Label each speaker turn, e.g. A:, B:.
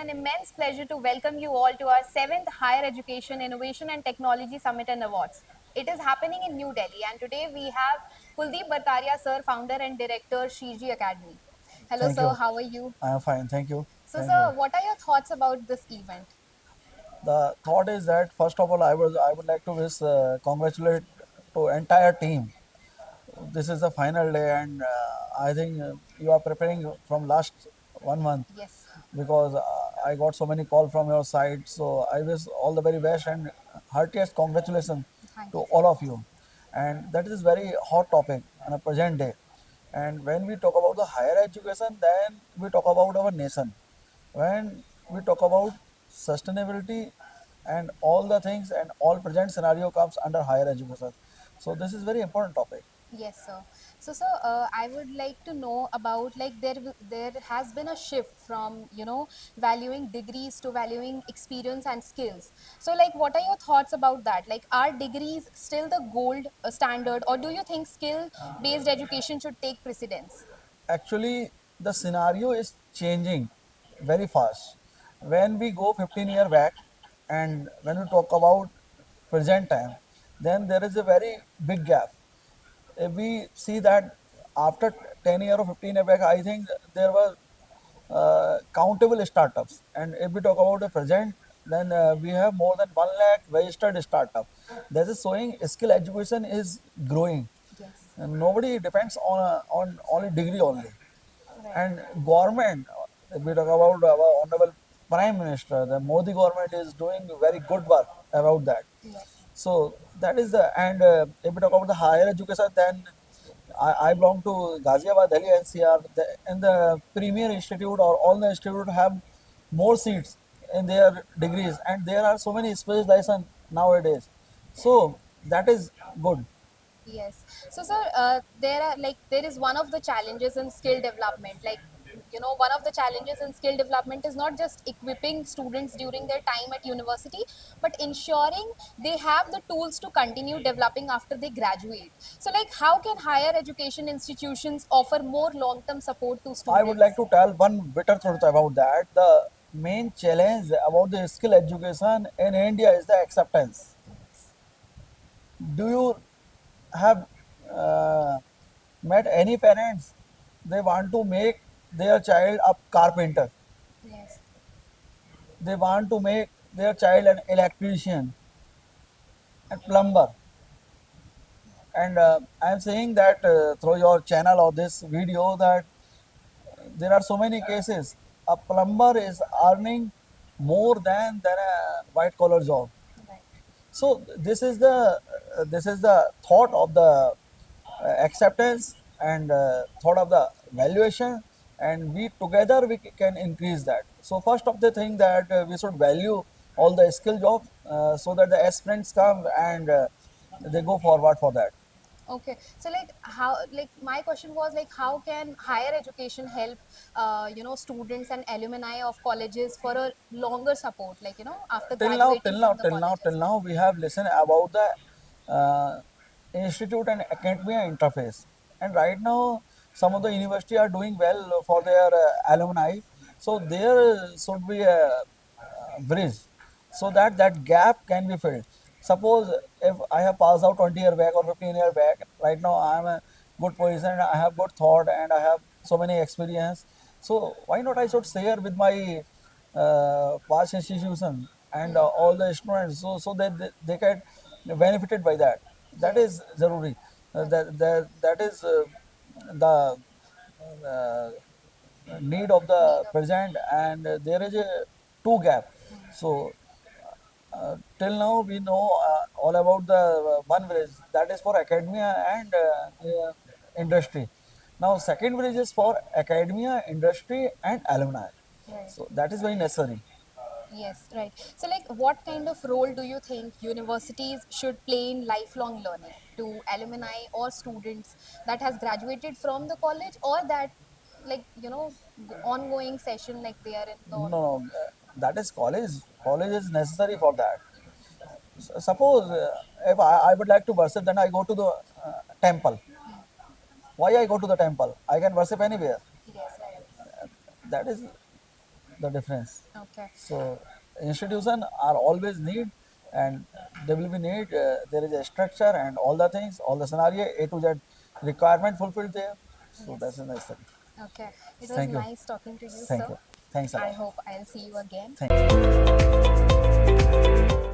A: an immense pleasure to welcome you all to our 7th Higher Education, Innovation and Technology Summit and Awards. It is happening in New Delhi, and today we have Kuldeep Bhartaria, sir, founder and director, Shiji Academy. Hello,
B: Thank
A: sir,
B: you.
A: how are you?
B: I am fine. Thank you.
A: So,
B: Thank you.
A: sir, what are your thoughts about this event?
B: The thought is that first of all, I would like to wish congratulate to entire team. This is the final day, and I think you are preparing from last 1 month
A: Yes,
B: because I got so many calls from your side. So I wish all the very best and heartiest congratulations
A: thank
B: to
A: you.
B: all of you. And that is very hot topic on a present day. And when we talk about the higher education, then we talk about our nation. When we talk about sustainability and all the things and all present scenario comes under higher education. So this is very important topic.
A: Yes, sir. So, sir, I would like to know about like there has been a shift from valuing degrees to valuing experience and skills. So, like, what are your thoughts about that? Like, are degrees still the gold standard, or do you think skill-based education should take precedence?
B: Actually, the scenario is changing very fast. When we go 15-year back and when we talk about present time, then there is a very big gap. If we see that after 10 year or 15 year back, I think there were countable startups. And if we talk about the present, then we have more than 1 lakh registered startup. That is showing skill education is growing.
A: Yes.
B: And nobody depends on only degree only.
A: Right.
B: And government, if we talk about our honorable Prime Minister, the Modi government is doing very good work about that.
A: Yes.
B: So that is the, and if we talk about the higher education, then I belong to Ghaziabad, Delhi NCR, and the premier institute or all the institute have more seats in their degrees, and there are so many specializations nowadays. So that is good.
A: Yes. So, sir, there is one of the challenges in skill development. Like, one of the challenges in skill development is not just equipping students during their time at university, but ensuring they have the tools to continue developing after they graduate. So, like, how can higher education institutions offer more long-term support to
B: I would like
A: students?
B: to tell one bitter truth about that. The main challenge about the skill education in India is the acceptance. Do you have uh, met any parents? They want to make their child a carpenter.
A: Yes.
B: They want to make their child an electrician and plumber. And I am saying that through your channel or this video that there are so many cases. A plumber is earning more than a white collar job.
A: Right.
B: So this is the thought of the acceptance and thought of the valuation, and we together we can increase that. So first of the thing that we should value all the skill jobs so that the aspirants come and they go forward for that.
A: Okay, so like how, like my question was like how can higher education help, students and alumni of colleges for a longer support, like after
B: till now
A: graduating
B: till now
A: from the
B: till now
A: colleges.
B: till now we have listened about the uh, institute and academia interface, and right now some of the university are doing well for their alumni, so there should be a bridge so that that gap can be filled. Suppose if I have passed out 20 year back or 15-year back, right now I am a good position, I have good thought and I have so many experience, so why not I should share with my past institution and all the students, so that they get benefited by that. That is
A: Yes,
B: zaruri.
A: correct.
B: That is the uh, need of
A: Need
B: the
A: of
B: present, and there is a two gap. So till now we know all about the one bridge that is for academia and industry. Now second bridge is for academia, industry and alumni.
A: right.
B: So that is very necessary.
A: Yes, right. So like what kind of role do you think universities should play in lifelong learning to alumni or students that has graduated from the college, or that like ongoing session, like they are in the
B: No, no, that is college. College is necessary for that. Suppose if I would like to worship, then I go to the temple. Why I go to the temple? I can worship anywhere.
A: yes, right.
B: That is the difference.
A: Okay.
B: So institution are always need, and they will be need. There is a structure and all the things, all the scenario A to Z requirement fulfilled there. So
A: Yes.
B: that's a nice thing.
A: Okay. It was
B: Thank you.
A: nice talking to you,
B: Thank
A: sir.
B: you. Thanks a
A: I
B: lot.
A: hope I'll see you again.
B: Thank you.